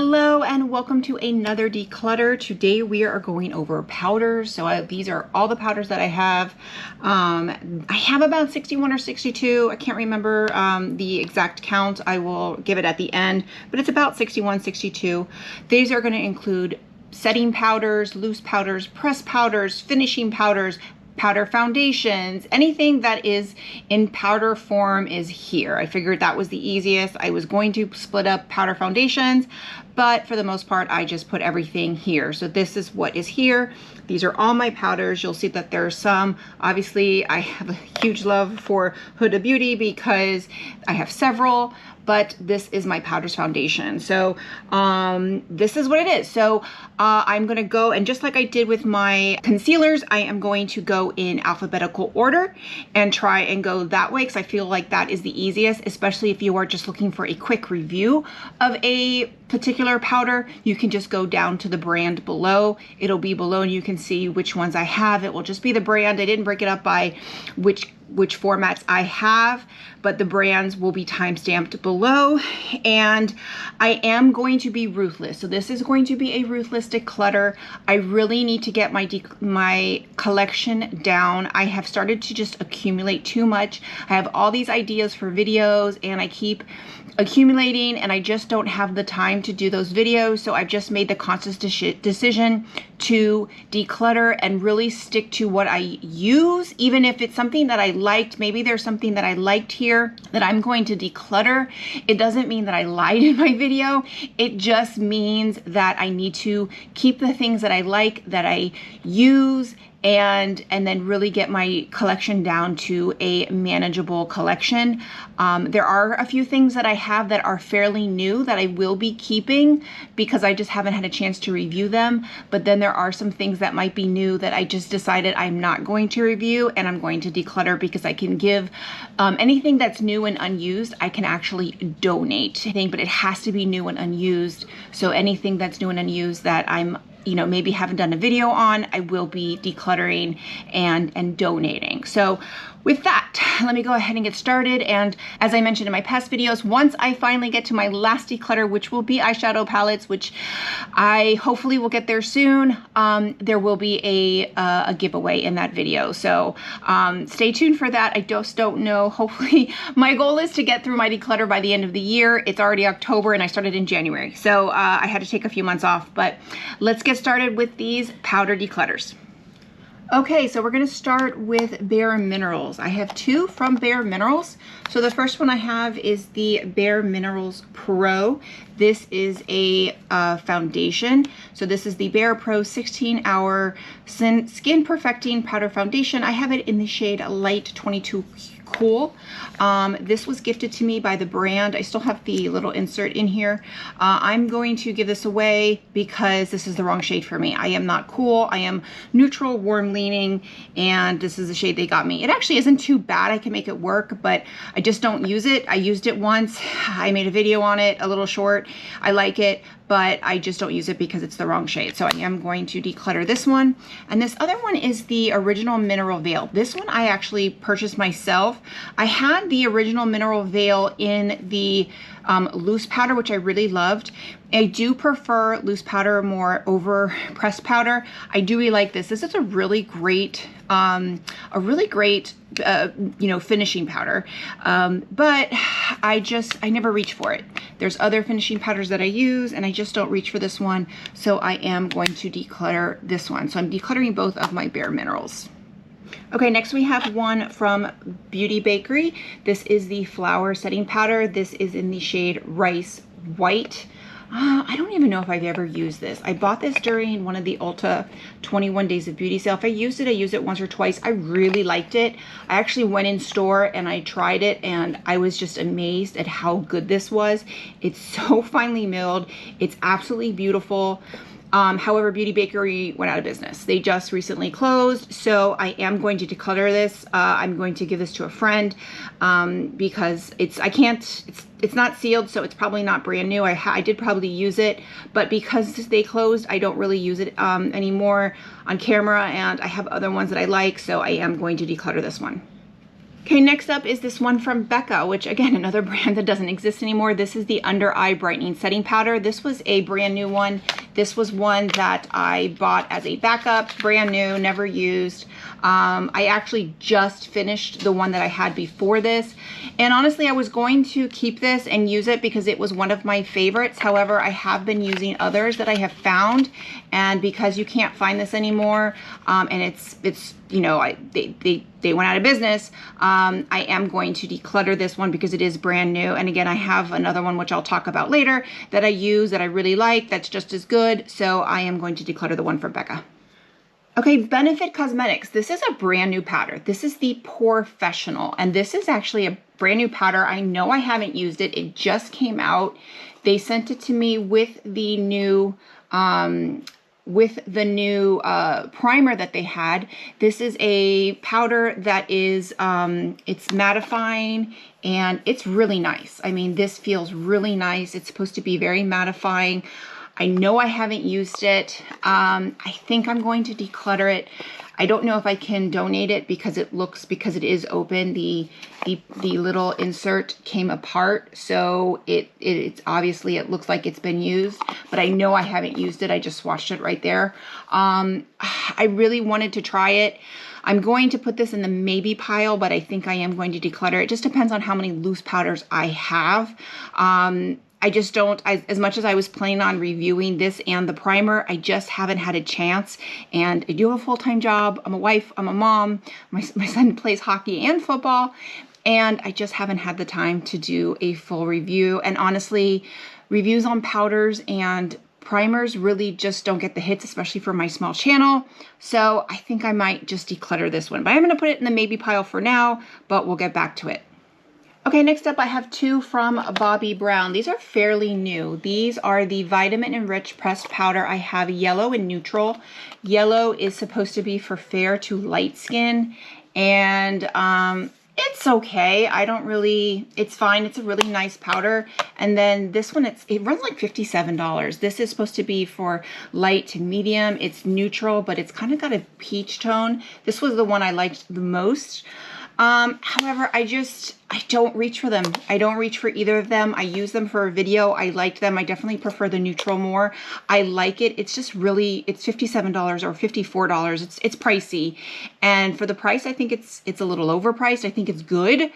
Hello and welcome to another declutter. Today we are going over powders. So these are all the powders that I have. I have about 61 or 62. I can't remember the exact count. I will give it at the end, but it's about 61, 62. These are going to include setting powders, loose powders, pressed powders, finishing powders, powder foundations, anything that is in powder form is here. I figured that was the easiest. I was going to split up powder foundations, but for the most part, I just put everything here. So this is what is here. These are all my powders. You'll see that there are some. Obviously, I have a huge love for Huda Beauty because I have several, but this is my powders foundation. So this is what it is. So I'm gonna go, and just like I did with my concealers, I am going to go in alphabetical order and try and go that way because I feel like that is the easiest, especially if you are just looking for a quick review of a particular powder. You can just go down to the brand below. It'll be below and you can see which ones I have. It will just be the brand. I didn't break it up by which formats I have, but the brands will be time-stamped below. And I am going to be ruthless. So this is going to be a ruthless declutter. I really need to get my collection down. I have started to just accumulate too much. I have all these ideas for videos and I keep accumulating and I just don't have the time to do those videos. So I've just made the conscious decision to declutter and really stick to what I use. Even if it's something that I liked, maybe there's something that I liked here that I'm going to declutter. It doesn't mean that I lied in my video. It just means that I need to keep the things that I like, that I use, and then really get my collection down to a manageable collection. There are a few things that I have that are fairly new that I will be keeping because I just haven't had a chance to review them. But then there are some things that might be new that I just decided I'm not going to review and I'm going to declutter because I can give anything that's new and unused, I can actually donate. But it has to be new and unused. So anything that's new and unused that I'm maybe haven't done a video on, I will be decluttering and donating. So with that, let me go ahead and get started. And as I mentioned in my past videos, once I finally get to my last declutter, which will be eyeshadow palettes, which I hopefully will get there soon, there will be a giveaway in that video. So stay tuned for that. I just don't know. Hopefully, my goal is to get through my declutter by the end of the year. It's already October and I started in January. So I had to take a few months off, but let's get started with these powder declutters. Okay, so we're gonna start with Bare Minerals. I have two from Bare Minerals. So the first one I have is the Bare Minerals Pro. This is a foundation. So this is the Bare Pro 16-hour Skin Perfecting Powder Foundation. I have it in the shade Light 22 Cool. This was gifted to me by the brand. I still have the little insert in here. I'm going to give this away because this is the wrong shade for me. I am not cool. I am neutral, warm leaning, and this is the shade they got me. It actually isn't too bad. I can make it work, but I just don't use it. I used it once. I made a video on it, a little short. I like it, but I just don't use it because it's the wrong shade. So I am going to declutter this one. And this other one is the Original Mineral Veil. This one I actually purchased myself. I had the Original Mineral Veil in the loose powder, which I really loved. I do prefer loose powder more over pressed powder. I do really like this. This is a really great finishing powder. But I never reach for it. There's other finishing powders that I use and I just don't reach for this one. So I am going to declutter this one. So I'm decluttering both of my Bare Minerals. Okay, next we have one from Bakerie. This is the Flower Setting Powder. This is in the shade Rice White. I don't even know if I've ever used this. I bought this during one of the Ulta 21 Days of Beauty sale. If I used it once or twice. I really liked it. I actually went in store and I tried it and I was just amazed at how good this was. It's so finely milled. It's absolutely beautiful. However, Bakerie went out of business. They just recently closed, so I am going to declutter this. I'm going to give this to a friend because it's not sealed, so it's probably not brand new. I did probably use it, but because they closed, I don't really use it anymore on camera, and I have other ones that I like, so I am going to declutter this one. Okay, next up is this one from Becca, which again, another brand that doesn't exist anymore. This is the Under Eye Brightening Setting Powder. This was a brand new one. This was one that I bought as a backup, brand new, never used. I actually just finished the one that I had before this. And honestly, I was going to keep this and use it because it was one of my favorites. However, I have been using others that I have found. And because you can't find this anymore, and it's you know, they went out of business, I am going to declutter this one because it is brand new. And again, I have another one, which I'll talk about later, that I use that I really like, that's just as good. So I am going to declutter the one from Becca. Okay, Benefit Cosmetics. This is a brand new powder. This is the Professional, and this is actually a brand new powder. I know I haven't used it. It just came out. They sent it to me with the new primer that they had. This is a powder that is, it's mattifying and it's really nice. I mean, this feels really nice. It's supposed to be very mattifying. I know I haven't used it. I think I'm going to declutter it. I don't know if I can donate it because it is open. The little insert came apart, so it's obviously, it looks like it's been used, but I know I haven't used it. I just swatched it right there. I really wanted to try it. I'm going to put this in the maybe pile, but I think I am going to declutter. It just depends on how many loose powders I have. I just don't, as much as I was planning on reviewing this and the primer, I just haven't had a chance. And I do have a full-time job. I'm a wife, I'm a mom. My son plays hockey and football. And I just haven't had the time to do a full review. And honestly, reviews on powders and primers really just don't get the hits, especially for my small channel. So I think I might just declutter this one. But I'm going to put it in the maybe pile for now, but we'll get back to it. Okay, next up I have two from Bobbi Brown. These are fairly new. These are the Vitamin Enriched Pressed Powder. I have yellow and neutral. Yellow is supposed to be for fair to light skin, and it's okay. I don't really, it's fine. It's a really nice powder. And then this one, it runs like $57. This is supposed to be for light to medium. It's neutral, but it's kind of got a peach tone. This was the one I liked the most. However, I don't reach for them. I don't reach for either of them. I use them for a video. I liked them. I definitely prefer the neutral more. I like it. It's just really, it's $57 or $54. It's pricey. And for the price, I think it's a little overpriced. I think it's good.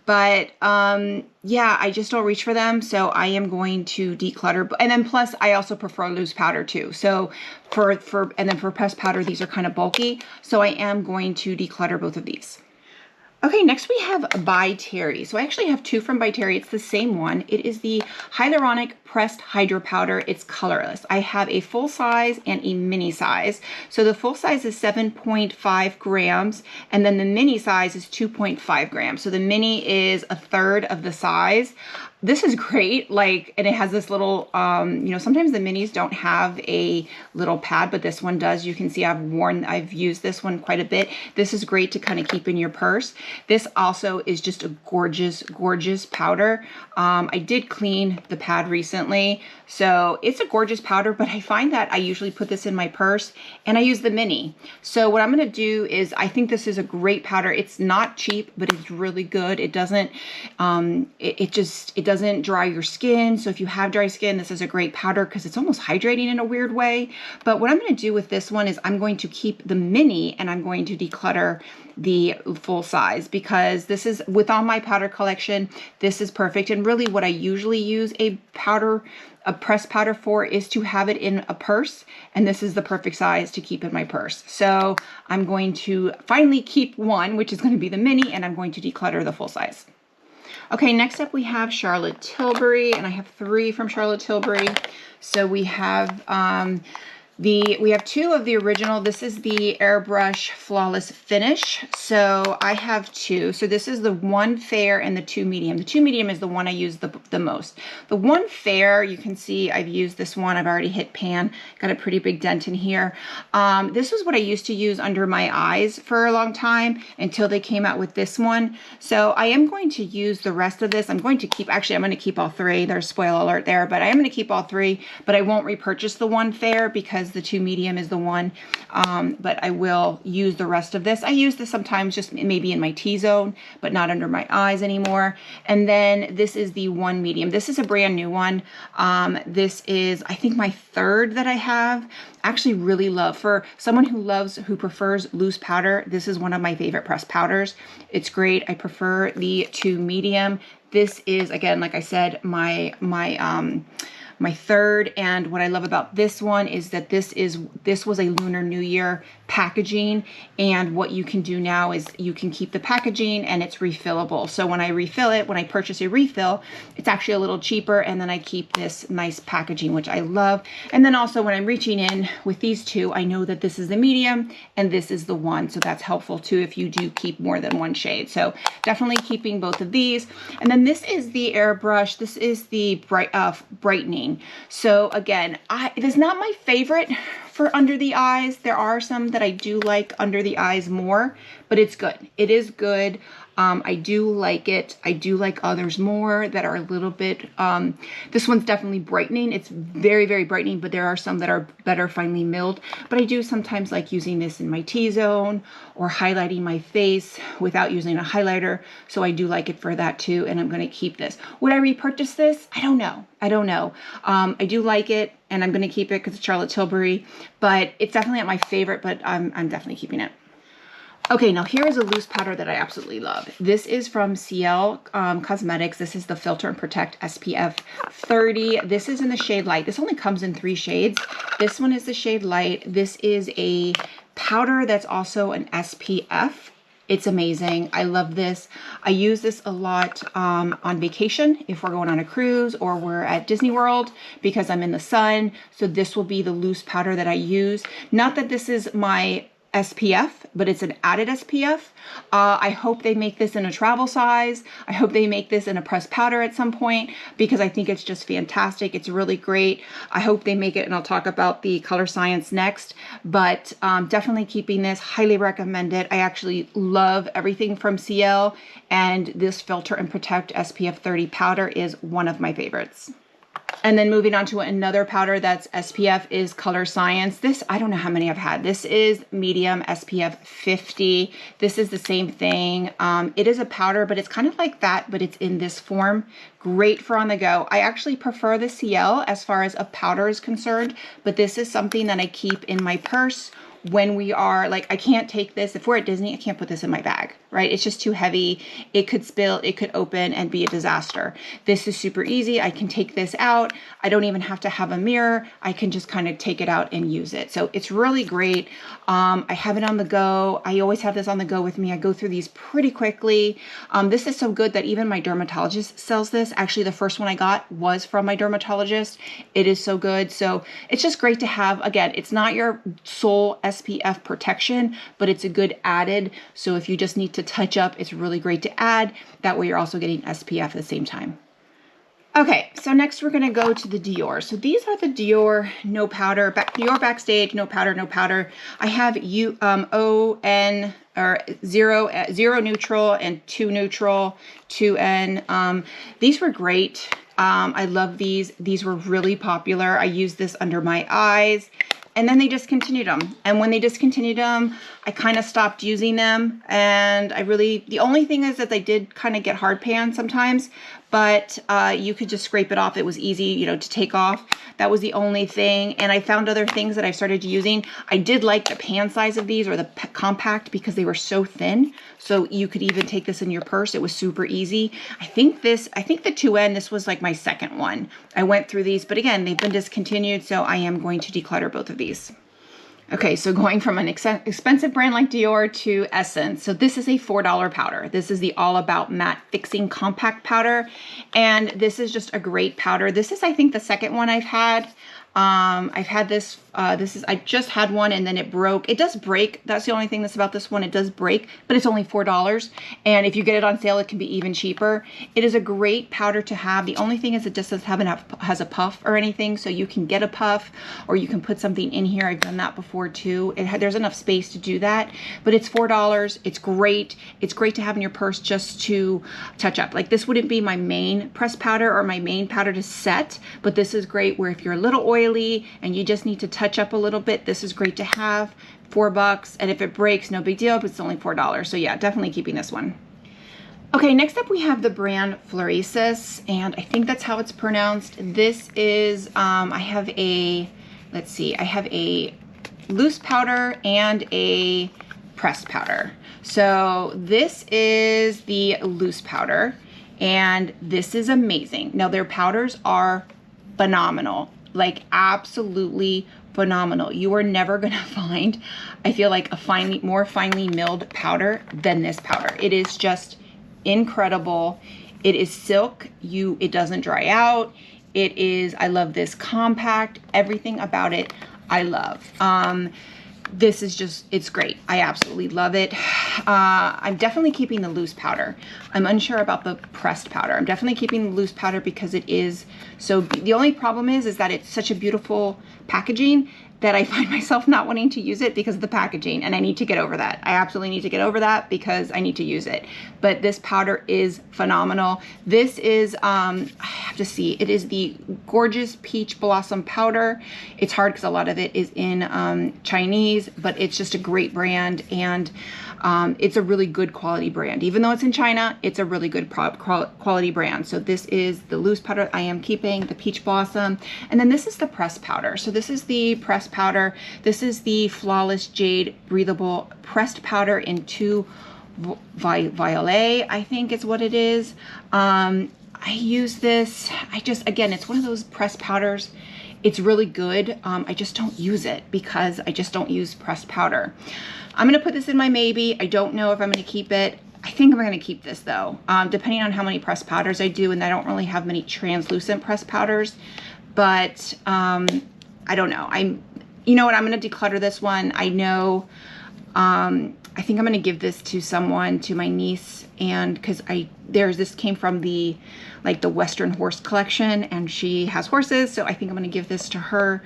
But yeah, I just don't reach for them. So I am going to declutter. And then plus, I also prefer loose powder too. So and then for pressed powder, these are kind of bulky. So I am going to declutter both of these. Okay, next we have By Terry. So I actually have two from By Terry. It's the same one. It is the Hyaluronic Pressed Hydro Powder. It's colorless. I have a full size and a mini size. So the full size is 7.5 grams, and then the mini size is 2.5 grams. So the mini is a third of the size. This is great, like, and it has this little, you know, sometimes the minis don't have a little pad, but this one does. You can see I've used this one quite a bit. This is great to kind of keep in your purse. This also is just a gorgeous, gorgeous powder. I did clean the pad recently, so it's a gorgeous powder, but I find that I usually put this in my purse and I use the mini. So what I'm going to do is, I think this is a great powder. It's not cheap, but it's really good. It doesn't, it doesn't dry your skin. So if you have dry skin, this is a great powder because it's almost hydrating in a weird way. But what I'm going to do with this one is I'm going to keep the mini and I'm going to declutter the full size, because this is, with all my powder collection, this is perfect. And really what I usually use a pressed powder for is to have it in a purse, and this is the perfect size to keep in my purse. So I'm going to finally keep one, which is going to be the mini, and I'm going to declutter the full size. Okay, next up we have Charlotte Tilbury, and I have three from Charlotte Tilbury. So we have we have two of the original. This is the Airbrush Flawless Finish. So I have two. So this is the one fair and the two medium. The two medium is the one I use the most. The one fair, you can see I've used this one. I've already hit pan. Got a pretty big dent in here. This is what I used to use under my eyes for a long time until they came out with this one. So I am going to use the rest of this. I'm going to keep all three. There's spoiler alert there, but I am going to keep all three, but I won't repurchase the one fair because the 2 medium is the one, but I will use the rest of this. I use this sometimes just maybe in my T-zone, but not under my eyes anymore. And then this is the 1 medium. This is a brand new one. This is, I think, my 3rd that I have. Actually really love, for someone who prefers loose powder, this is one of my favorite pressed powders. It's great. I prefer the 2 medium. This is, again, like I said, my 3rd, and what I love about this one is that this was a Lunar New Year packaging, and what you can do now is you can keep the packaging and it's refillable. So when I refill it, when I purchase a refill, it's actually a little cheaper, and then I keep this nice packaging, which I love. And then also when I'm reaching in with these 2, I know that this is the medium and this is the 1, so that's helpful too if you do keep more than 1 shade. So definitely keeping both of these. And then this is the airbrush. This is the brightening. So again, it is not my favorite for under the eyes. There are some that I do like under the eyes more, but it's good. It is good. I do like it. I do like others more that are a little bit, this one's definitely brightening. It's very, very brightening, but there are some that are better finely milled. But I do sometimes like using this in my T-zone or highlighting my face without using a highlighter. So I do like it for that too, and I'm going to keep this. Would I repurchase this? I don't know. I don't know. I do like it, and I'm going to keep it because it's Charlotte Tilbury, but it's definitely not my favorite, but I'm definitely keeping it. Okay, now here is a loose powder that I absolutely love. This is from Ciele Cosmetics. This is the Filter and Protect SPF 30. This is in the shade Light. This only comes in 3 shades. This one is the shade Light. This is a powder that's also an SPF. It's amazing. I love this. I use this a lot on vacation if we're going on a cruise or we're at Disney World because I'm in the sun. So this will be the loose powder that I use. Not that this is my SPF, but it's an added SPF. I hope they make this in a travel size. I hope they make this in a pressed powder at some point because I think it's just fantastic. It's really great. I hope they make it, and I'll talk about the ColorScience next, but definitely keeping this. Highly recommend it. I actually love everything from Ciele, and this Filter and Protect SPF 30 powder is one of my favorites. And then moving on to another powder that's SPF is ColorScience. This, I don't know how many I've had. This is medium SPF 50. This is the same thing. It is a powder, but it's kind of like that, but it's in this form. Great for on the go. I actually prefer the Ciele as far as a powder is concerned, but this is something that I keep in my purse when we are, like, I can't take this. If we're at Disney, I can't put this in my bag, right? It's just too heavy. It could spill, it could open and be a disaster. This is super easy. I can take this out. I don't even have to have a mirror. I can just kind of take it out and use it. So it's really great. I have it on the go. I always have this on the go with me. I go through these pretty quickly. This is so good that even my dermatologist sells this. Actually, the first one I got was from my dermatologist. It is so good. So it's just great to have. Again, it's not your sole SPF protection, but it's a good added. So if you just need to touch up, it's really great to add. That way you're also getting SPF at the same time. Okay, so next we're going to go to the Dior. So these are the Dior no powder, Dior Backstage, no powder, no powder. I have ON or zero neutral and 2 neutral, 2N. These were great. I love these. These were really popular. I used this under my eyes. And then they discontinued them. And when they discontinued them, I kind of stopped using them. And the only thing is that they did kind of get hard pan sometimes, but you could just scrape it off. It was easy, you know, to take off. That was the only thing. And I found other things that I've started using. I did like the pan size of these, or the compact, because they were so thin. So you could even take this in your purse. It was super easy. I think the 2N, this was like my second one. I went through these, but again, they've been discontinued. So I am going to declutter both of these. Okay, so going from an expensive brand like Dior to Essence. So this is a $4 powder. This is the All About Matte Fixing Compact Powder. And this is just a great powder. This is, I think, the second one I've had. I've had this, I just had one and then it broke. It does break. That's the only thing that's about this one. It does break, but it's only $4. And if you get it on sale, it can be even cheaper. It is a great powder to have. The only thing is it just doesn't has a puff or anything. So you can get a puff or you can put something in here. I've done that before too. There's enough space to do that, but it's $4. It's great. It's great to have in your purse just to touch up. Like, this wouldn't be my main pressed powder or my main powder to set, but this is great where if you're a little oily and you just need to touch touch up a little bit, this is great to have. $4, and if it breaks, no big deal, but it's only $4. So yeah, definitely keeping this one. Okay, next up we have the brand Florasis, and I think that's how it's pronounced. This is, I have a, let's see, I have a loose powder and a pressed powder. So this is the loose powder, and this is amazing. Now their powders are phenomenal, like absolutely phenomenal. You are never gonna find, I feel like, a more finely milled powder than this powder. It is just incredible. It is silk. It doesn't dry out. It is, I love this compact, everything about it I love. This is just, it's great. I absolutely love it. I'm definitely keeping the loose powder. I'm unsure about the pressed powder. I'm definitely keeping the loose powder because it is so, the only problem is that it's such a beautiful packaging that I find myself not wanting to use it because of the packaging, and I need to get over that. I absolutely need to get over that because I need to use it. But this powder is phenomenal. This is, I have to see, it is the Gorgeous Peach Blossom Powder. It's hard because a lot of it is in Chinese, but it's just a great brand, and it's a really good quality brand. Even though it's in China, it's a really good quality brand. So this is the loose powder I am keeping, the Peach Blossom. And then this is the pressed powder. So this is the pressed powder. This is the Flawless Jade Breathable Pressed Powder in 2 Violet, I think is what it is. I use this, again, it's one of those pressed powders. It's really good. I just don't use it because I just don't use pressed powder. I'm gonna put this in my maybe. I don't know if I'm gonna keep it. I think I'm gonna keep this though, depending on how many pressed powders I do, and I don't really have many translucent pressed powders, but I don't know. You know what, I'm gonna declutter this one. I know, I think I'm gonna give this to someone, to my niece, and because this came from the Western Horse collection, and she has horses, so I think I'm gonna give this to her.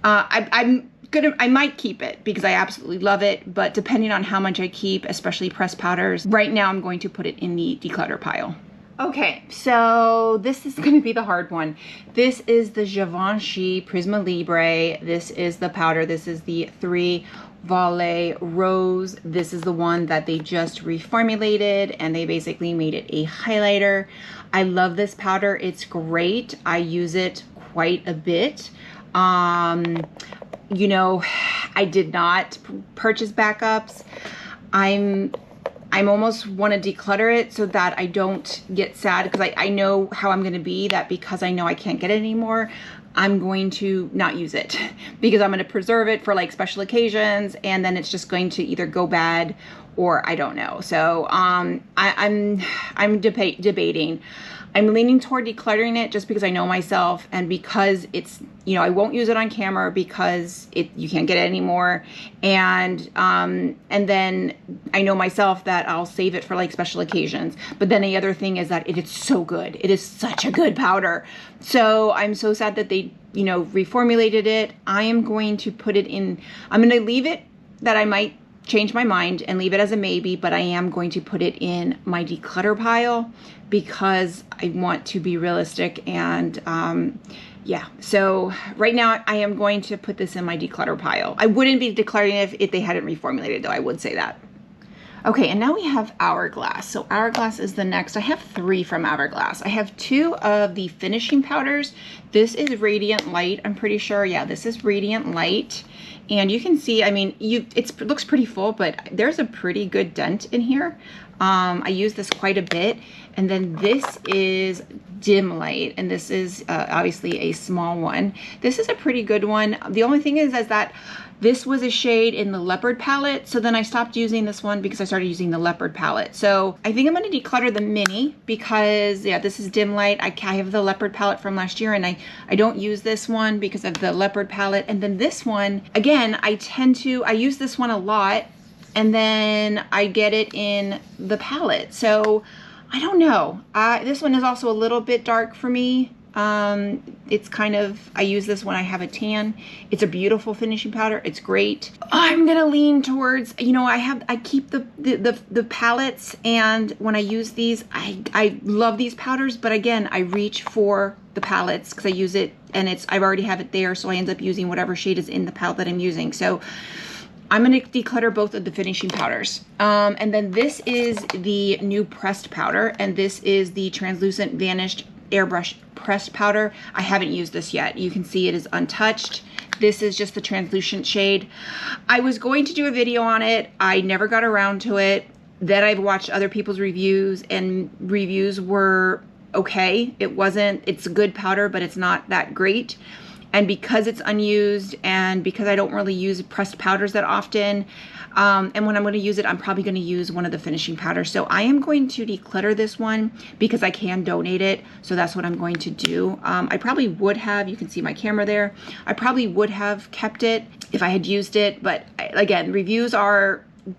I might keep it because I absolutely love it, but depending on how much I keep, especially pressed powders, right now I'm going to put it in the declutter pile. Okay, so this is going to be the hard one. This is the Givenchy Prisma Libre. This is the powder. This is the 3 Volet Rose. This is the one that they just reformulated, and they basically made it a highlighter. I love this powder. It's great. I use it quite a bit. You know, I did not purchase backups. I'm almost want to declutter it so that I don't get sad, because I know how I'm going to be, that because I know I can't get it anymore, I'm going to not use it because I'm going to preserve it for like special occasions, and then it's just going to either go bad or I don't know. So I'm debating. I'm leaning toward decluttering it just because I know myself, and because it's, you know, I won't use it on camera because you can't get it anymore. And then I know myself that I'll save it for like special occasions. But then the other thing is that it is so good. It is such a good powder. So I'm so sad that they, you know, reformulated it. I am going to put it in, I'm going to leave it, that I might change my mind and leave it as a maybe, but I am going to put it in my declutter pile because I want to be realistic. And yeah, so right now I am going to put this in my declutter pile. I wouldn't be decluttering it if they hadn't reformulated, though. I would say that. Okay, and now we have Hourglass. So Hourglass is the next. I have 3 from Hourglass. I have 2 of the finishing powders. This is Radiant Light, I'm pretty sure. Yeah, this is Radiant Light. And you can see, I mean, it looks pretty full, but there's a pretty good dent in here. I use this quite a bit. And then this is Dim Light, and this is obviously a small one. This is a pretty good one. The only thing is that this was a shade in the Leopard palette, so then I stopped using this one because I started using the Leopard palette. So I think I'm going to declutter the mini because, yeah, this is Dim Light. I have the Leopard palette from last year, and I don't use this one because of the Leopard palette. And then this one, again, I use this one a lot, and then I get it in the palette. So I don't know. This one is also a little bit dark for me. It's kind of, I use this when I have a tan. It's a beautiful finishing powder. It's great. I'm gonna lean towards, you know, I keep the palettes, and when I use these, I love these powders, but again, I reach for the palettes because I use it and I've already have it there, so I end up using whatever shade is in the palette that I'm using. So I'm going to declutter both of the finishing powders. And then this is the new pressed powder, and this is the translucent vanished airbrush pressed powder. I haven't used this yet. You can see it is untouched. This is just the translucent shade. I was going to do a video on it. I never got around to it. Then I've watched other people's reviews, and reviews were okay. It's a good powder, but it's not that great. And because it's unused and because I don't really use pressed powders that often, and when I'm going to use it, I'm probably going to use one of the finishing powders. So I am going to declutter this one because I can donate it. So that's what I'm going to do. I probably would have, you can see my camera there, I probably would have kept it if I had used it. But again, reviews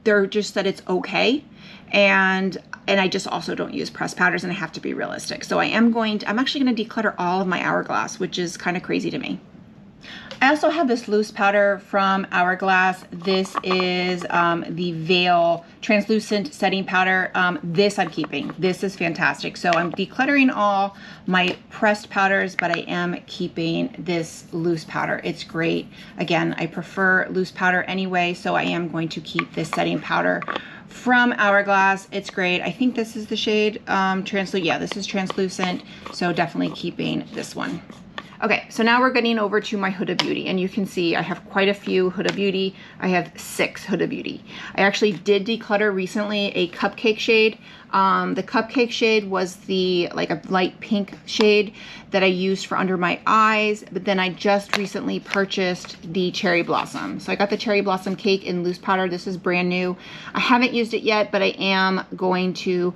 they're just that it's okay. And I just also don't use pressed powders, and I have to be realistic. So I'm actually going to declutter all of my Hourglass, which is kind of crazy to me. I also have this loose powder from Hourglass. This is the Veil Translucent Setting Powder. This I'm keeping. This is fantastic. So I'm decluttering all my pressed powders, but I am keeping this loose powder. It's great. Again, I prefer loose powder anyway, so I am going to keep this setting powder from Hourglass. It's great. I think this is the shade translucent. Yeah, this is translucent. So definitely keeping this one. Okay, so now we're getting over to my Huda Beauty, and you can see I have quite a few Huda Beauty. I have 6 Huda Beauty. I actually did declutter recently a cupcake shade. The cupcake shade was like a light pink shade that I used for under my eyes, but then I just recently purchased the Cherry Blossom. So I got the Cherry Blossom cake in loose powder. This is brand new. I haven't used it yet, but I am going to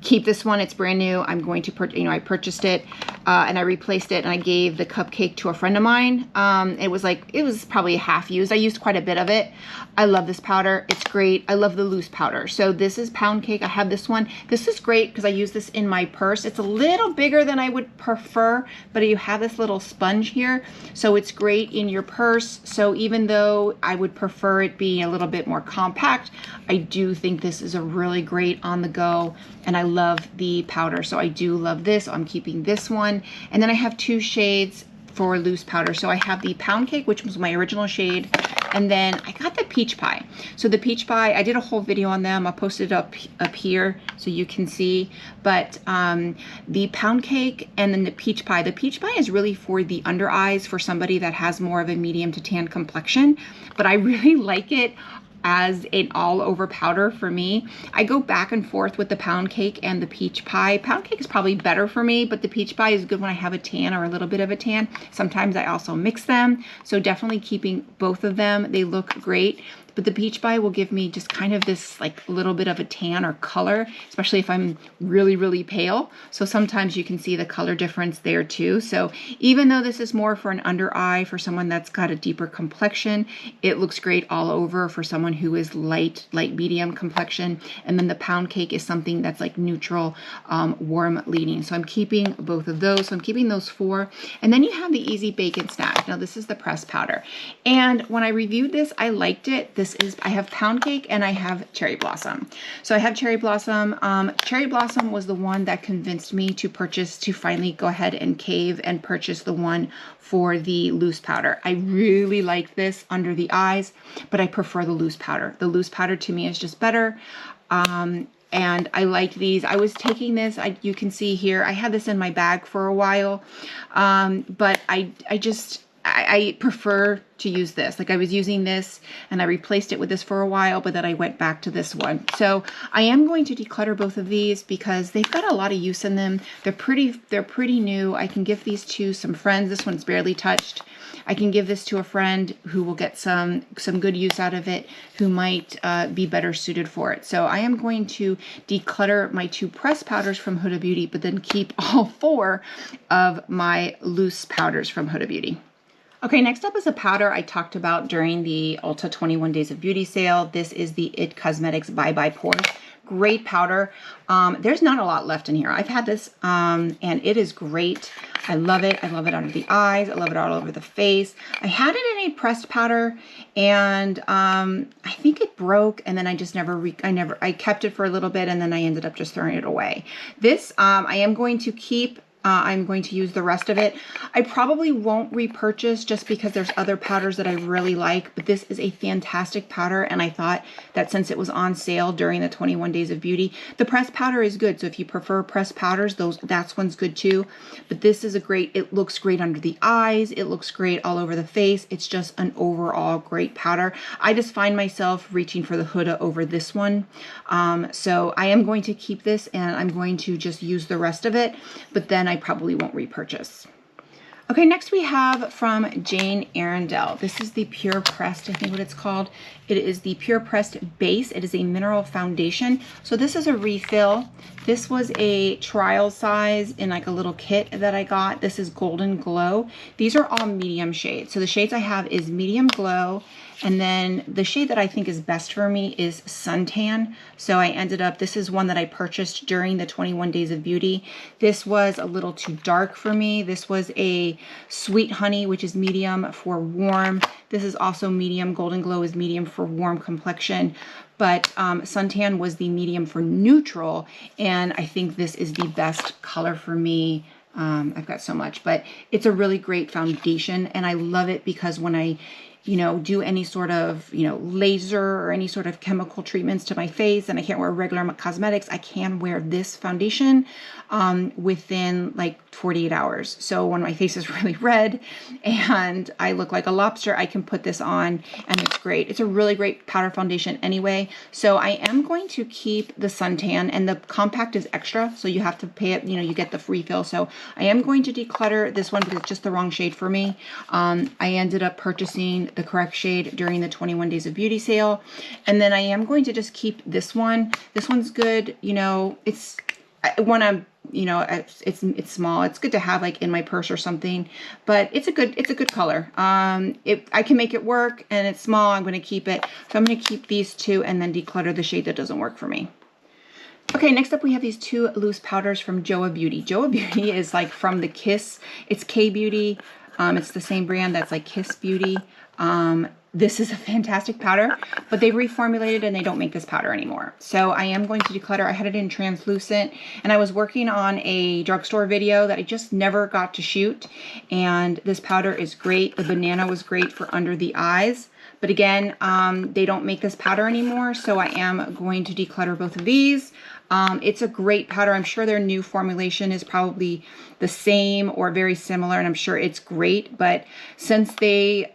keep this one. It's brand new. I'm going to I purchased it and I replaced it, and I gave the cupcake to a friend of mine. It was probably half used. I used quite a bit of it. I love this powder. It's great. I love the loose powder. So this is Pound Cake. I have this one. This is great because I use this in my purse. It's a little bigger than I would prefer, but you have this little sponge here. So it's great in your purse. So even though I would prefer it being a little bit more compact, I do think this is a really great on the go, and I love the powder. So I do love this. I'm keeping this one. And then I have 2 shades for loose powder. So I have the Pound Cake, which was my original shade, and then I got the Peach Pie. So the Peach Pie, I did a whole video on them. I'll post it up here so you can see. But the Pound Cake and then the Peach Pie. The Peach Pie is really for the under eyes, for somebody that has more of a medium to tan complexion. But I really like it as an all-over powder for me. I go back and forth with the Pound Cake and the Peach Pie. Pound Cake is probably better for me, but the Peach Pie is good when I have a tan or a little bit of a tan. Sometimes I also mix them, so definitely keeping both of them. They look great. But the Peach Pie will give me just kind of this like little bit of a tan or color, especially if I'm really, really pale. So sometimes you can see the color difference there too. So even though this is more for an under eye, for someone that's got a deeper complexion, it looks great all over for someone who is light medium complexion. And then the Pound Cake is something that's like neutral, warm leaning. So I'm keeping both of those. So I'm keeping those 4. And then you have the Easy Bacon Snack. Now this is the pressed powder. And when I reviewed this, I liked it. I have Pound Cake and I have Cherry Blossom. So I have Cherry Blossom. Cherry Blossom was the one that convinced me to finally go ahead and cave and purchase the one for the loose powder. I really like this under the eyes, but I prefer the loose powder. The loose powder to me is just better. And I like these. I was taking this, you can see here, I had this in my bag for a while, but I prefer to use this. Like I was using this and I replaced it with this for a while, but then I went back to this one. So I am going to declutter both of these because they've got a lot of use in them. They're pretty new. I can give these to some friends. This one's barely touched. I can give this to a friend who will get some good use out of it, who might be better suited for it. So I am going to declutter my 2 pressed powders from Huda Beauty, but then keep all 4 of my loose powders from Huda Beauty. Okay, next up is a powder I talked about during the Ulta 21 Days of Beauty sale. This is the IT Cosmetics Bye Bye Pores. Great powder. There's not a lot left in here. I've had this and it is great. I love it. I love it under the eyes. I love it all over the face. I had it in a pressed powder and I think it broke, and then I just I kept it for a little bit and then I ended up just throwing it away. This I am going to keep I'm going to use the rest of it. I probably won't repurchase just because there's other powders that I really like, but this is a fantastic powder, and I thought that since it was on sale during the 21 Days of Beauty, the pressed powder is good. So if you prefer pressed powders, that one's good too. But this is it looks great under the eyes. It looks great all over the face. It's just an overall great powder. I just find myself reaching for the Huda over this one. So I am going to keep this, and I'm going to just use the rest of it, but then I probably won't repurchase. Okay, next we have from Jane Iredale. This is the Pure Pressed, I think what it's called. It is the Pure Pressed Base. It is a mineral foundation. So this is a refill. This was a trial size in like a little kit that I got. This is Golden Glow. These are all medium shades. So the shades I have is Medium Glow, and then the shade that I think is best for me is Suntan. So I ended up, this is one that I purchased during the 21 Days of Beauty. This was a little too dark for me. This was a Sweet Honey, which is medium for warm. This is also medium. Golden Glow is medium for warm complexion. But Suntan was the medium for neutral, and I think this is the best color for me. I've got so much, but it's a really great foundation, and I love it because when I do any sort of, laser or any sort of chemical treatments to my face and I can't wear regular cosmetics, I can wear this foundation within like 48 hours. So when my face is really red and I look like a lobster, I can put this on and it's great. It's a really great powder foundation anyway. So I am going to keep the Suntan, and the compact is extra, so you have to pay it, you get the refill. So I am going to declutter this one because it's just the wrong shade for me. I ended up purchasing the correct shade during the 21 Days of Beauty sale. And then I am going to just keep this one. This one's good. It's when I'm, it's small. It's good to have like in my purse or something, but it's a good color. I can make it work, and it's small. I'm going to keep it. So I'm going to keep these two and then declutter the shade that doesn't work for me. Okay, next up we have these two loose powders from Joah Beauty. Joah Beauty is like from the Kiss. It's K Beauty. It's the same brand that's like Kiss Beauty. This is a fantastic powder, but they reformulated and they don't make this powder anymore. So I am going to declutter. I had it in translucent, and I was working on a drugstore video that I just never got to shoot. And this powder is great. The banana was great for under the eyes. But again, they don't make this powder anymore, so I am going to declutter both of these. It's a great powder. I'm sure their new formulation is probably the same or very similar, and I'm sure it's great. But since they,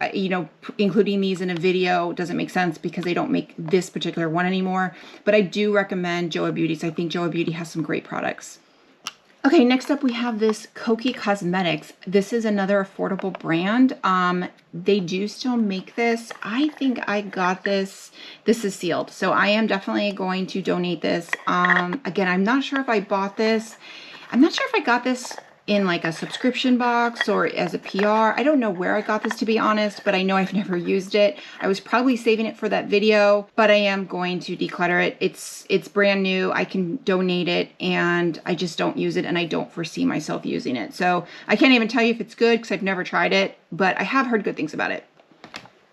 including these in a video doesn't make sense because they don't make this particular one anymore. But I do recommend Joah Beauty's. I think Joah Beauty has some great products. Okay, next up we have this Kokie Cosmetics. This is another affordable brand. They do still make this. I think I got this. This is sealed, so I am definitely going to donate this. Again, I'm not sure if I bought this. I'm not sure if I got this in like a subscription box or as a PR. I don't know where I got this, to be honest, but I know I've never used it. I was probably saving it for that video, but I am going to declutter it. It's brand new. I can donate it, and I just don't use it, and I don't foresee myself using it. So I can't even tell you if it's good because I've never tried it, but I have heard good things about it.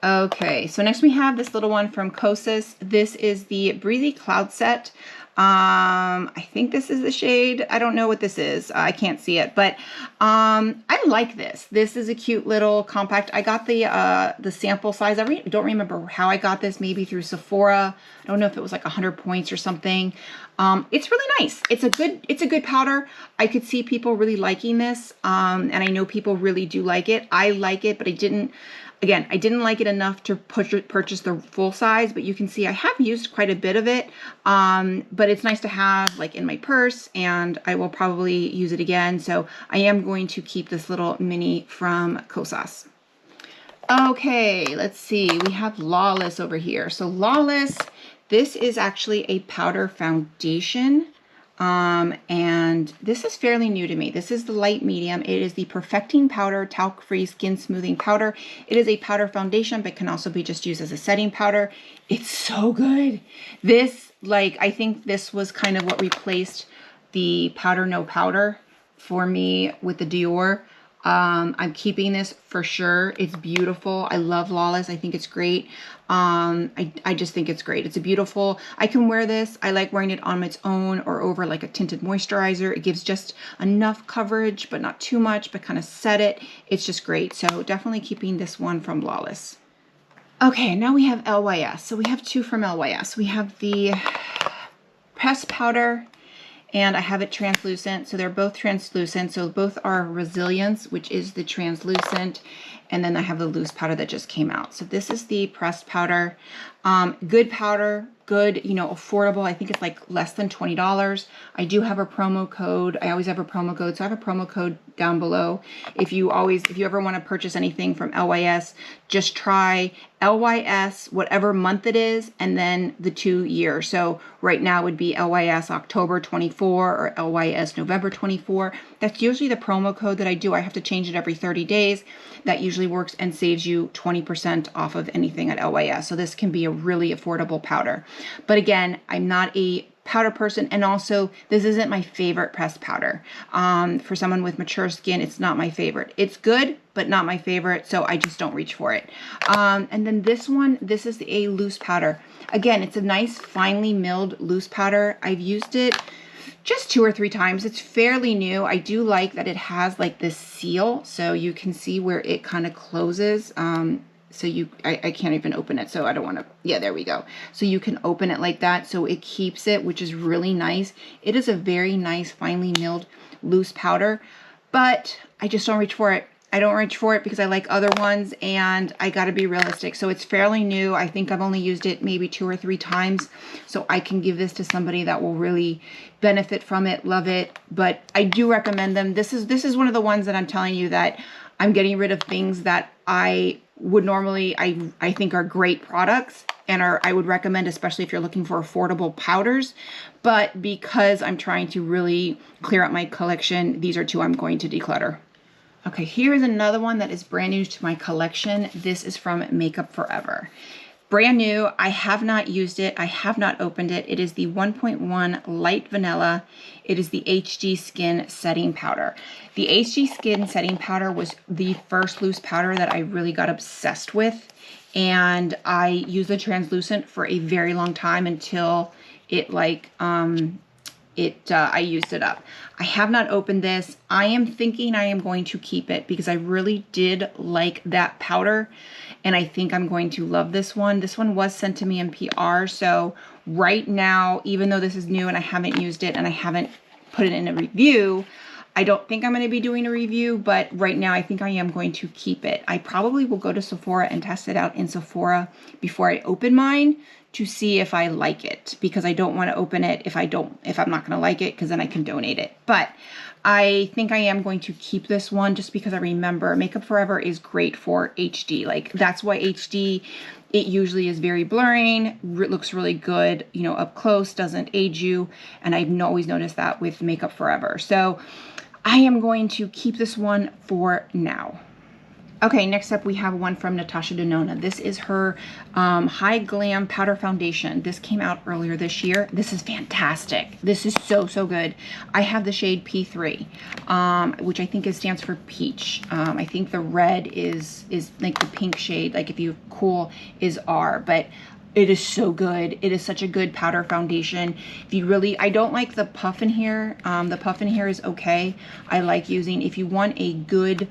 Okay, so next we have this little one from Kosas. This is the Breezy Cloud Set. I think this is the shade. I don't know what this is. I can't see it, but I like this. This is a cute little compact. I got the sample size. I don't remember how I got this, maybe through Sephora. I don't know if it was like 100 points or something. It's really nice. It's a good powder. I could see people really liking this, and I know people really do like it. I like it, but I didn't like it enough to purchase the full size, but you can see I have used quite a bit of it, but it's nice to have like in my purse, and I will probably use it again. So I am going to keep this little mini from Kosas. Okay, let's see. We have Lawless over here. So Lawless, this is actually a powder foundation. And this is fairly new to me. This is the light medium. It is the Perfecting Powder Talc-Free Skin Smoothing Powder. It is a powder foundation, but can also be just used as a setting powder. It's so good. This, I think this was kind of what replaced the Powder No Powder for me with the Dior. I'm keeping this for sure. It's beautiful. I love Lawless. I think it's great. I just think it's great. It's a beautiful, I can wear this. I like wearing it on its own or over like a tinted moisturizer. It gives just enough coverage, but not too much, but kind of set it. It's just great. So definitely keeping this one from Lawless. Okay, now we have LYS. So we have two from LYS. We have the pressed powder, and I have it translucent. So they're both translucent. So both are Resilience, which is the translucent. And then I have the loose powder that just came out. So this is the pressed powder. Good powder, good, you know, affordable. I think it's like less than $20. I do have a promo code. I always have a promo code. So I have a promo code down below. If you ever want to purchase anything from LYS, just try LYS, whatever month it is, and then the 2 year. So right now would be LYS October 24 or LYS November 24. That's usually the promo code that I do. I have to change it every 30 days. That usually works and saves you 20% off of anything at LYS. So this can be a really affordable powder. But again, I'm not a powder person, and also this isn't my favorite pressed powder. For someone with mature skin, it's not my favorite. It's good, but not my favorite, so I just don't reach for it. And then this one, this is a loose powder. Again, it's a nice finely milled loose powder. I've used it just 2 or 3 times. It's fairly new. I do like that it has like this seal, so you can see where it kind of closes. So I can't even open it, so I don't want to, yeah, there we go. So you can open it like that, so it keeps it, which is really nice. It is a very nice, finely milled, loose powder, but I just don't reach for it. I don't reach for it because I like other ones, and I gotta be realistic. So it's fairly new. I think I've only used it maybe 2 or 3 times, so I can give this to somebody that will really benefit from it, love it, but I do recommend them. This is one of the ones that I'm telling you that I'm getting rid of things that I would normally, I think are great products and I would recommend, especially if you're looking for affordable powders. But because I'm trying to really clear out my collection, these are 2 I'm going to declutter. Okay, here is another one that is brand new to my collection. This is from Makeup Forever. Brand new. I have not used it. I have not opened it. It is the 1.1 Light Vanilla. It is the HD Skin Setting Powder. The HD Skin Setting Powder was the first loose powder that I really got obsessed with. And I used the translucent for a very long time until it like, I used it up. I have not opened this. I am thinking I am going to keep it because I really did like that powder, and I think I'm going to love this one. This one was sent to me in PR, so right now, even though this is new and I haven't used it and I haven't put it in a review, I don't think I'm going to be doing a review, but right now I think I am going to keep it. I probably will go to Sephora and test it out in Sephora before I open mine to see if I like it, because I don't want to open it if I'm not going to like it, because then I can donate it. But I think I am going to keep this one just because I remember Makeup Forever is great for HD. Like, that's why HD, it usually is very blurring, it looks really good, you know, up close, doesn't age you. And I've always noticed that with Makeup Forever. So I am going to keep this one for now. Okay, next up we have one from Natasha Denona. This is her High Glam Powder Foundation. This came out earlier this year. This is fantastic. This is so, so good. I have the shade P3, which I think stands for peach. I think the red is like the pink shade, like if you cool, is R, but it is so good. It is such a good powder foundation. If you really, I don't like the puff in here. The puff in here is okay. I like using, if you want a good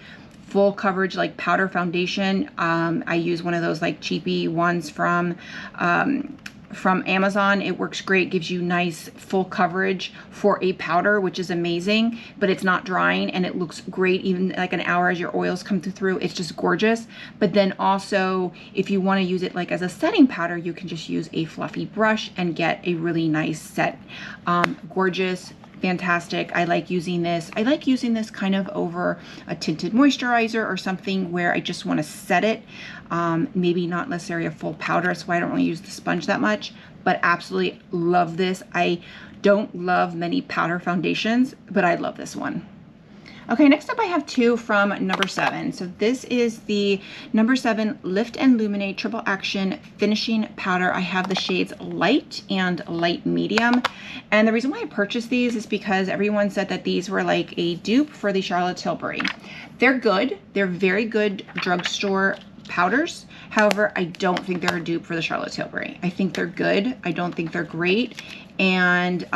full coverage like powder foundation, I use one of those like cheapy ones from Amazon. It works great, gives you nice full coverage for a powder, which is amazing, but it's not drying and it looks great even like an hour as your oils come through. It's just gorgeous. But then also, if you want to use it like as a setting powder, you can just use a fluffy brush and get a really nice set. Gorgeous, fantastic. I like using this. I like using this kind of over a tinted moisturizer or something where I just want to set it. Maybe not necessarily a full powder, that's why I don't really use the sponge that much, but absolutely love this. I don't love many powder foundations, but I love this one. Okay, next up I have two from number 7. So this is the number 7 Lift and Illuminate Triple Action Finishing Powder. I have the shades Light and Light Medium. And the reason why I purchased these is because everyone said that these were like a dupe for the Charlotte Tilbury. They're good. They're very good drugstore powders. However, I don't think they're a dupe for the Charlotte Tilbury. I think they're good. I don't think they're great. And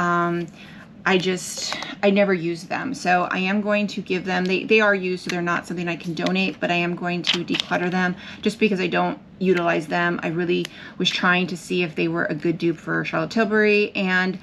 I never use them. So I am going to give them, they are used, so they're not something I can donate, but I am going to declutter them just because I don't utilize them. I really was trying to see if they were a good dupe for Charlotte Tilbury, and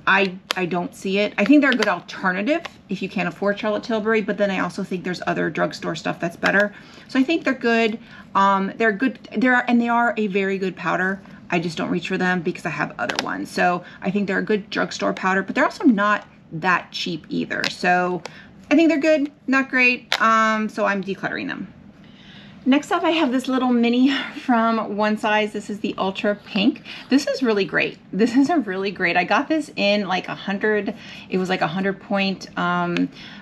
I don't see it. I think they're a good alternative if you can't afford Charlotte Tilbury, but then I also think there's other drugstore stuff that's better. So I think they're good. They're good. They are a very good powder. I just don't reach for them because I have other ones. So I think they're a good drugstore powder, but they're also not that cheap either. So I think they're good, not great. So I'm decluttering them. Next up, I have this little mini from One Size. This is the Ultra Pink. This is really great. This is a really great. I got this in like 100. It was like 100-point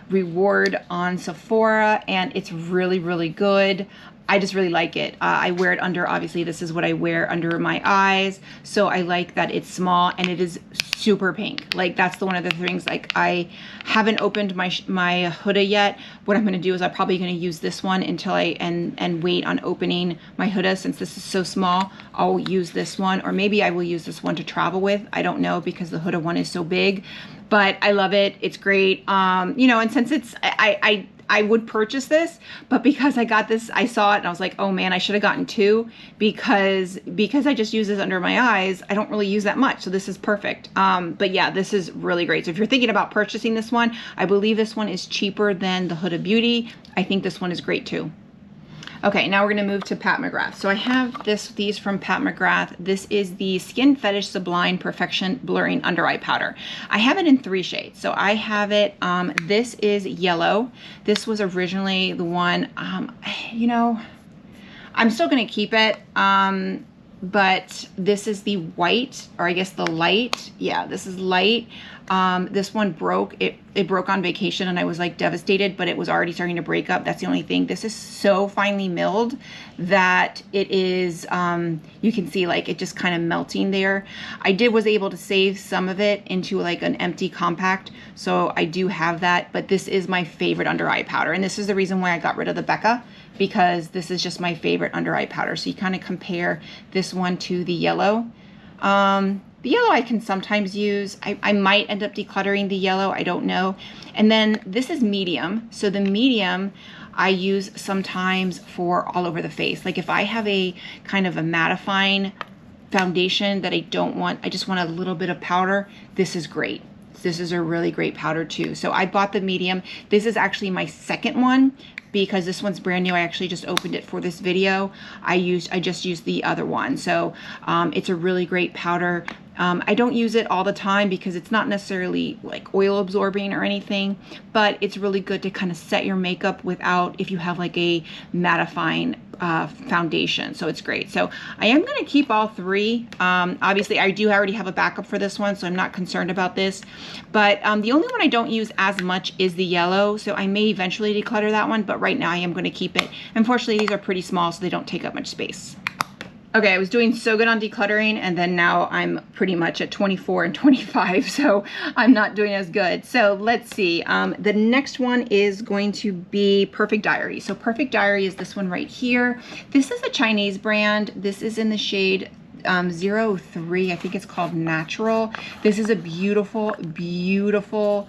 reward on Sephora, and it's really, really good. I just really like it. I wear it under, obviously this is what I wear under my eyes. So I like that it's small and it is super pink. Like that's the one of the things, like I haven't opened my Huda yet. What I'm gonna do is I'm probably gonna use this one until and wait on opening my Huda. Since this is so small, I'll use this one, or maybe I will use this one to travel with. I don't know, because the Huda one is so big, but I love it. It's great. You know, and since it's, I would purchase this, but because I got this, I saw it and I was like, oh man, I should have gotten 2 because I just use this under my eyes. I don't really use that much. So this is perfect. But yeah, this is really great. So if you're thinking about purchasing this one, I believe this one is cheaper than the Huda Beauty. I think this one is great too. Okay, now we're gonna move to Pat McGrath. So I have these from Pat McGrath. This is the Skin Fetish Sublime Perfection Blurring Under Eye Powder. I have it in 3 shades. So I have it, this is yellow. This was originally the one, you know, I'm still gonna keep it, but this is the white, or I guess the light. Yeah, this is light. This one broke. It broke on vacation and I was like devastated, but it was already starting to break up. That's the only thing. This is so finely milled that it is, you can see like it just kind of melting there. I was able to save some of it into like an empty compact. So I do have that, but this is my favorite under eye powder. And this is the reason why I got rid of the Becca, because this is just my favorite under eye powder. So you kind of compare this one to the yellow. The yellow I can sometimes use. I might end up decluttering the yellow, I don't know. And then this is medium. So the medium I use sometimes for all over the face. Like if I have a kind of a mattifying foundation that I don't want, I just want a little bit of powder, this is great. This is a really great powder too. So I bought the medium. This is actually my second one, because this one's brand new. I actually just opened it for this video. I just used the other one. So it's a really great powder. I don't use it all the time because it's not necessarily like oil absorbing or anything, but it's really good to kind of set your makeup without, if you have like a mattifying foundation. So it's great. So I am going to keep all 3. Obviously I do already have a backup for this one, so I'm not concerned about this, but the only one I don't use as much is the yellow. So I may eventually declutter that one, but right now I am going to keep it. Unfortunately, these are pretty small, so they don't take up much space. Okay, I was doing so good on decluttering, and then now I'm pretty much at 24 and 25, so I'm not doing as good. So let's see. The next one is going to be Perfect Diary. So Perfect Diary is this one right here. This is a Chinese brand. This is in the shade 03. I think it's called Natural. This is a beautiful, beautiful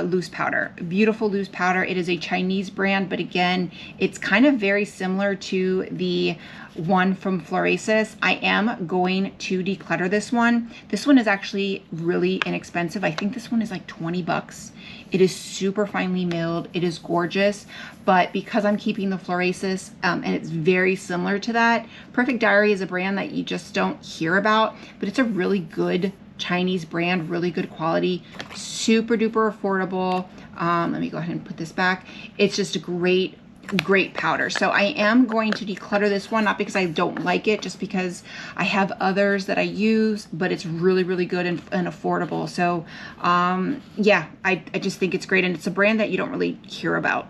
loose powder. Beautiful loose powder. It is a Chinese brand, but again, it's kind of very similar to the one from Florasis. I am going to declutter this one. This one is actually really inexpensive. I think this one is like 20 bucks. It is super finely milled. It is gorgeous, but because I'm keeping the Florasis and it's very similar to that, Perfect Diary is a brand that you just don't hear about, but it's a really good Chinese brand, really good quality, super duper affordable. Let me go ahead and put this back. It's just a great great powder. So I am going to declutter this one, not because I don't like it, just because I have others that I use, but it's really, really good and affordable. So yeah, I just think it's great, and it's a brand that you don't really hear about.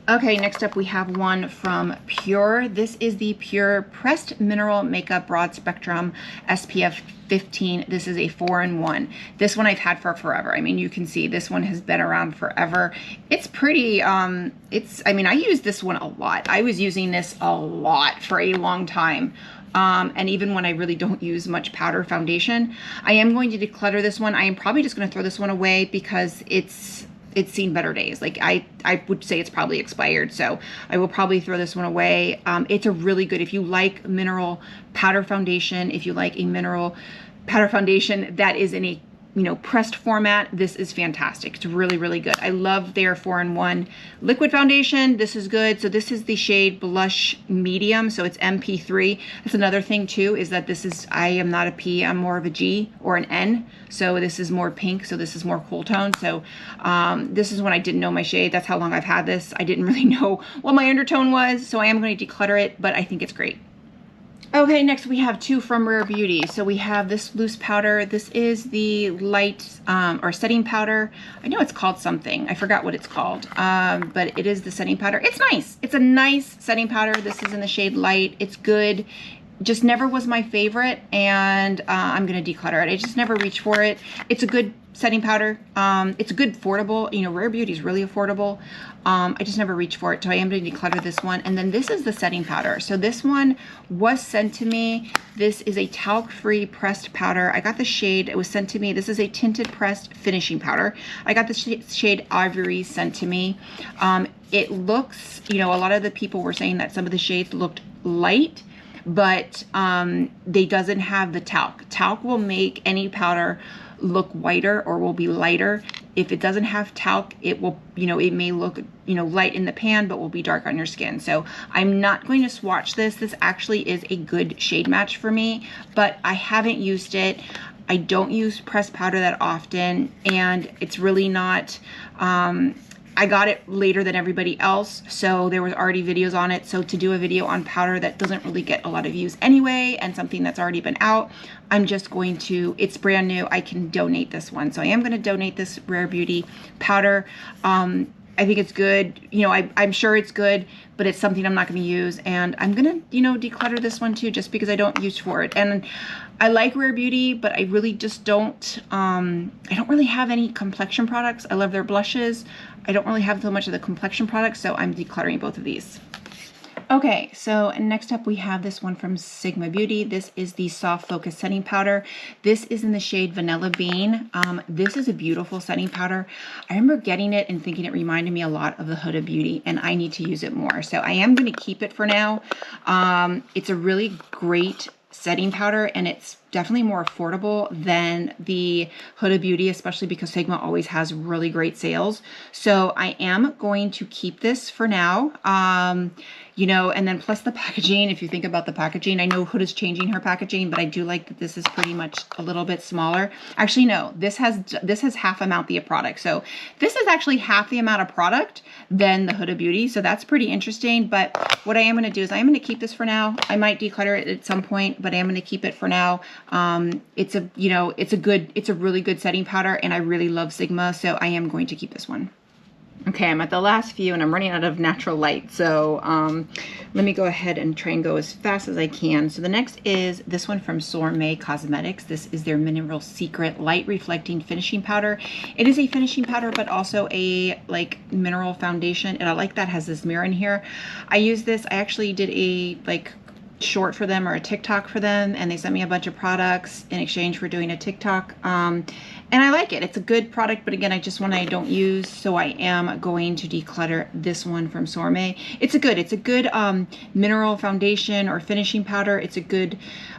Okay, next up we have one from Pure. This is the Pure Pressed Mineral Makeup Broad Spectrum SPF 15. This is a 4-in-1. This one I've had for forever. I mean, you can see this one has been around forever. It's pretty, I mean, I use this one a lot. I was using this a lot for a long time. And even when I really don't use much powder foundation, I am going to declutter this one. I am probably just going to throw this one away because it's seen better days. Like I would say it's probably expired, so I will probably throw this one away. It's a really good, if you like mineral powder foundation, if you like a mineral powder foundation that is in a, you know, pressed format, this is fantastic. It's really, really good. I love their 4-in-1 liquid foundation. This is good. So this is the shade Blush Medium. So it's MP3. That's another thing too, is that this is, I am not a P, I'm more of a G or an N. So this is more pink. So this is more cool tone. So this is when I didn't know my shade. That's how long I've had this. I didn't really know what my undertone was. So I am going to declutter it, but I think it's great. Okay, next we have two from Rare Beauty. So we have this loose powder. This is the light or setting powder. I know it's called something. I forgot what it's called, but it is the setting powder. It's nice. It's a nice setting powder. This is in the shade Light. It's good. Just never was my favorite, and I'm going to declutter it. I just never reached for it. It's a good setting powder. It's a good affordable. You know, Rare Beauty is really affordable. I just never reached for it, so I am going to declutter this one. And then this is the setting powder. So this one was sent to me. This is a talc-free pressed powder. I got the shade. It was sent to me. This is a tinted pressed finishing powder. I got the shade Ivory sent to me. It looks, you know, a lot of the people were saying that some of the shades looked light, but they doesn't have the talc. Talc will make any powder look whiter or will be lighter. If it doesn't have talc, it will, you know, it may look, you know, light in the pan, but will be dark on your skin. So I'm not going to swatch this. This actually is a good shade match for me, but I haven't used it. I don't use pressed powder that often, and it's really not, I got it later than everybody else, so there was already videos on it. So to do a video on powder that doesn't really get a lot of views anyway, and something that's already been out, I'm just going to, it's brand new, I can donate this one. So I am going to donate this Rare Beauty powder. I think it's good. You know, I'm sure it's good, but it's something I'm not going to use. And I'm going to, you know, declutter this one too, just because I don't use for it. And I like Rare Beauty, but I really just don't, I don't really have any complexion products. I love their blushes. I don't really have so much of the complexion products, so I'm decluttering both of these. Okay, so next up we have this one from Sigma Beauty. This is the Soft Focus Setting Powder. This is in the shade Vanilla Bean. This is a beautiful setting powder. I remember getting it and thinking it reminded me a lot of the Huda Beauty, and I need to use it more. So I am going to keep it for now. It's a really great setting powder, and it's definitely more affordable than the Huda Beauty, especially because Sigma always has really great sales. So I am going to keep this for now. You know, and then plus the packaging, if you think about the packaging, I know Huda's changing her packaging, but I do like that this is pretty much a little bit smaller. Actually, no, this has half amount the product. So this is actually half the amount of product than the Huda Beauty. So that's pretty interesting. But what I am going to do is I'm going to keep this for now. I might declutter it at some point, but I am going to keep it for now. It's a, you know, it's a really good setting powder, and I really love Sigma. So I am going to keep this one. Okay, I'm at the last few and I'm running out of natural light, so let me go ahead and try and go as fast as I can. So the next is this one from Sorme Cosmetics. This is their Mineral Secret Light Reflecting Finishing Powder. It is a finishing powder, but also a like mineral foundation, and I like that it has this mirror in here. I use this, I actually did a like short for them or a TikTok for them, and they sent me a bunch of products in exchange for doing a TikTok. And I like it. It's a good product, but again, I just one I don't use, so I am going to declutter this one from Sorme. It's a good mineral foundation or finishing powder. It's a good,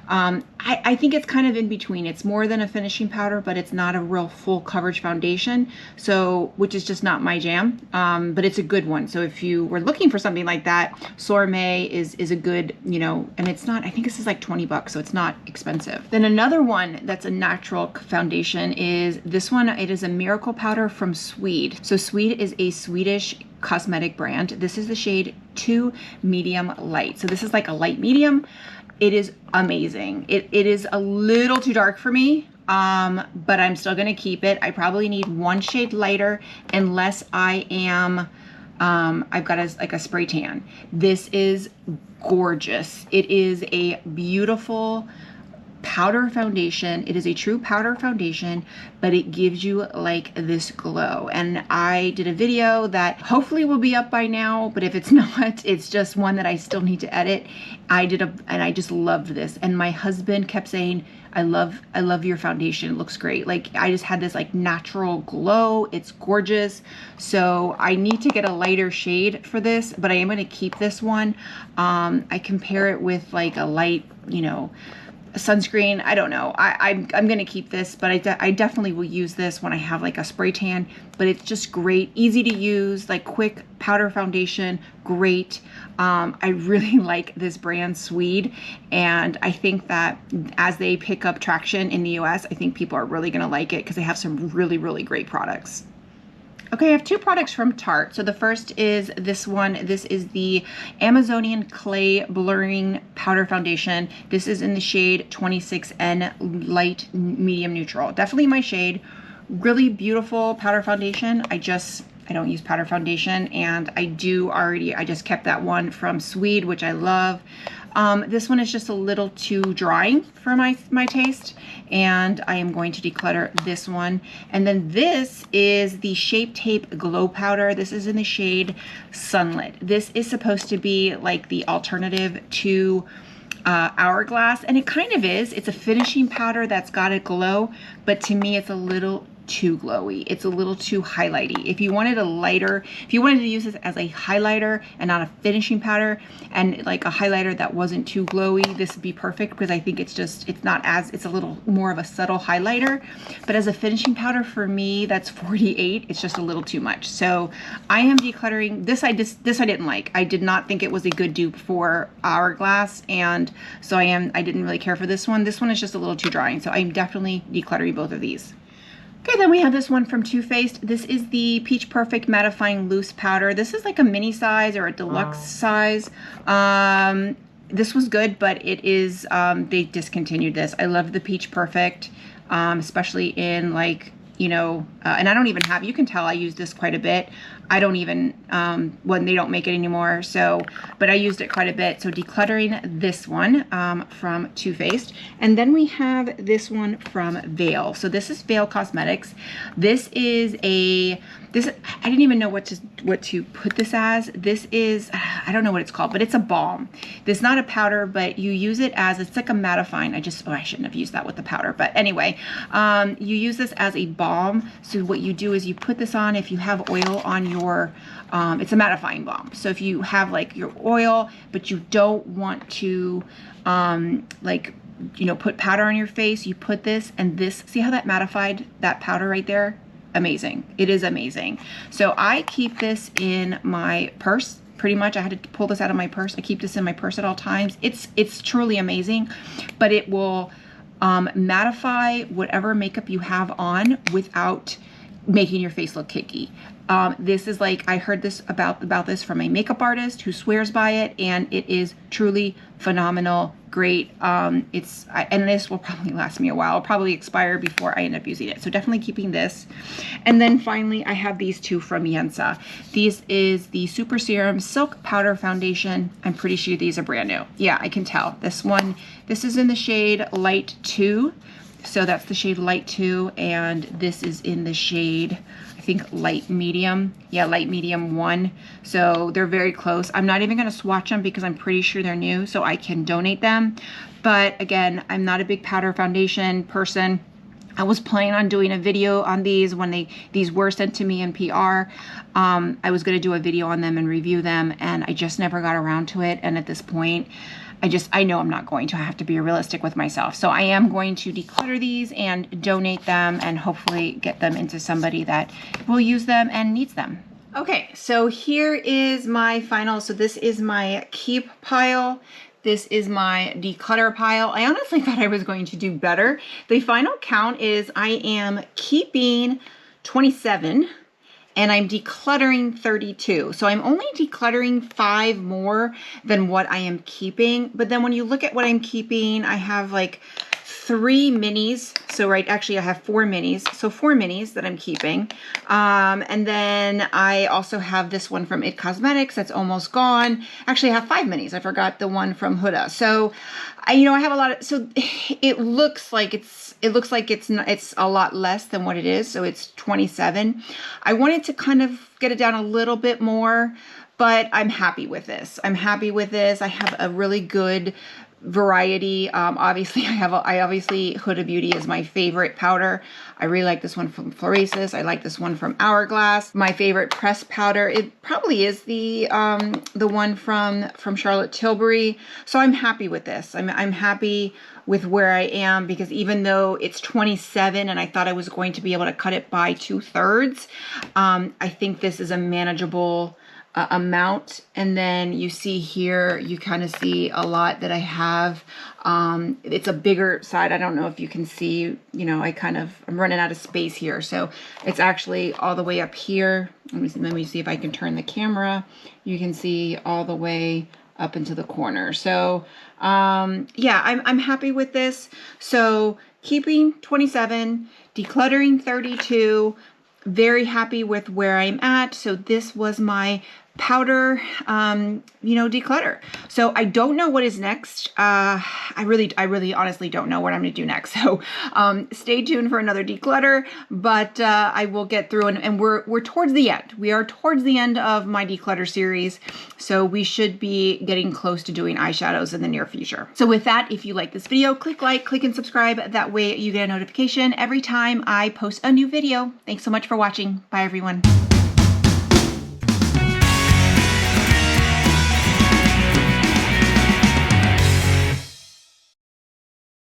I think it's kind of in between. It's more than a finishing powder, but it's not a real full coverage foundation, so which is just not my jam. But it's a good one. So if you were looking for something like that, Sorme is a good, you know, and it's not, I think this is like 20 bucks, so it's not expensive. Then another one that's a natural foundation is this one. It is a miracle powder from Sweed. So Sweed is a Swedish cosmetic brand. This is the shade 2 Medium Light. So this is like a light medium. It is amazing. It is a little too dark for me, but I'm still gonna keep it. I probably need one shade lighter unless I am, I've got like a spray tan. This is gorgeous. It is a beautiful powder foundation. It is a true powder foundation, but it gives you like this glow. And I did a video that hopefully will be up by now, but if it's not, it's just one that I still need to edit. And I just loved this. And my husband kept saying, I love your foundation. It looks great. Like I just had this like natural glow. It's gorgeous. So I need to get a lighter shade for this, but I am going to keep this one. I compare it with like a light, you know, sunscreen. I don't know. I'm gonna keep this, but I definitely will use this when I have like a spray tan. But it's just great, easy to use, like quick powder foundation, great. I really like this brand Sweed, and I think that as they pick up traction in the US, I think people are really gonna like it because they have some really, really great products. Okay, I have two products from Tarte. So the first is this one. This is the Amazonian Clay Blurring Powder Foundation. This is in the shade 26N Light Medium Neutral. Definitely my shade. Really beautiful powder foundation. I don't use powder foundation, and I just kept that one from Sweed, which I love. This one is just a little too drying for my taste, and I am going to declutter this one. And then this is the Shape Tape Glow Powder. This is in the shade Sunlit. This is supposed to be like the alternative to Hourglass, and it kind of is. It's a finishing powder that's got a glow, but to me it's a little too glowy. It's a little too highlighty. If you wanted to use this as a highlighter and not a finishing powder, and like a highlighter that wasn't too glowy, this would be perfect, because I think it's a little more of a subtle highlighter. But as a finishing powder for me, that's 48. It's just a little too much. So I am decluttering this. This I didn't like. I did not think it was a good dupe for Hourglass, and so I didn't really care for this one. This one is just a little too drying, so I'm definitely decluttering both of these. Okay, then we have this one from Too Faced. This is the Peach Perfect Mattifying Loose Powder. This is like a mini size or a deluxe size. This was good, but it is, they discontinued this. I love the Peach Perfect, especially in like, you know, and I don't even have, you can tell I use this quite a bit. I don't even, when they don't make it anymore, so, but I used it quite a bit. So decluttering this one from Too Faced. And then we have this one from Veil. So this is Veil Cosmetics. This is I didn't even know what to put this as. This is, I don't know what it's called, but it's a balm. This is not a powder, but you use it as, it's like a mattifying. I shouldn't have used that with the powder, but anyway, you use this as a balm. So what you do is you put this on if you have oil on your, it's a mattifying balm. So if you have like your oil, but you don't want to like, you know, put powder on your face, you put this, and this, see how that mattified that powder right there? Amazing. It is amazing. So I keep this in my purse. Pretty much I had to pull this out of my purse. I keep this in my purse at all times. It's truly amazing, but it will mattify whatever makeup you have on without making your face look cakey. This is like, I heard this about this from a makeup artist who swears by it, and it is truly phenomenal, great. And this will probably last me a while. It'll probably expire before I end up using it. So definitely keeping this. And then finally, I have these two from Yensa. These is the Super Serum Silk Powder Foundation. I'm pretty sure these are brand new. Yeah, I can tell. This is in the shade Light 2. So that's the shade Light 2, and this is in the shade, I think, Light Medium. Yeah, Light Medium 1. So they're very close. I'm not even going to swatch them because I'm pretty sure they're new, so I can donate them. But again, I'm not a big powder foundation person. I was planning on doing a video on these when these were sent to me in PR. I was going to do a video on them and review them, and I just never got around to it. And at this point, I know I'm not going to. I have to be realistic with myself. So I am going to declutter these and donate them and hopefully get them into somebody that will use them and needs them. Okay, so here is my final. So this is my keep pile. This is my declutter pile. I honestly thought I was going to do better. The final count is I am keeping 27 and I'm decluttering 32. So I'm only decluttering 5 more than what I am keeping. But then when you look at what I'm keeping, I have like 3 minis. So actually I have 4 minis. So 4 minis that I'm keeping. And then I also have this one from It Cosmetics that's almost gone. Actually, I have 5 minis. I forgot the one from Huda. So I have a lot of, so it looks like it's a lot less than what it is. So it's 27. I wanted to kind of get it down a little bit more, but I'm happy with this. I'm happy with this. I have a really good variety. Obviously obviously Huda Beauty is my favorite powder. I really like this one from Florasis. I like this one from Hourglass. My favorite pressed powder, it probably is the one from Charlotte Tilbury. So I'm happy with this. I'm happy with where I am, because even though it's 27 and I thought I was going to be able to cut it by 2/3, I think this is a manageable amount. And then you see here, you kind of see a lot that I have. It's a bigger side. I don't know if you can see, I'm running out of space here. So it's actually all the way up here. Let me see if I can turn the camera. You can see all the way up into the corner. So yeah, I'm happy with this. So keeping 27, decluttering 32, very happy with where I'm at. So this was my powder, declutter. So I don't know what is next. I really honestly don't know what I'm gonna do next. So stay tuned for another declutter, but I will get through, and we're towards the end. We are towards the end of my declutter series. So we should be getting close to doing eyeshadows in the near future. So with that, if you like this video, click like, click and subscribe. That way you get a notification every time I post a new video. Thanks so much for watching. Bye everyone.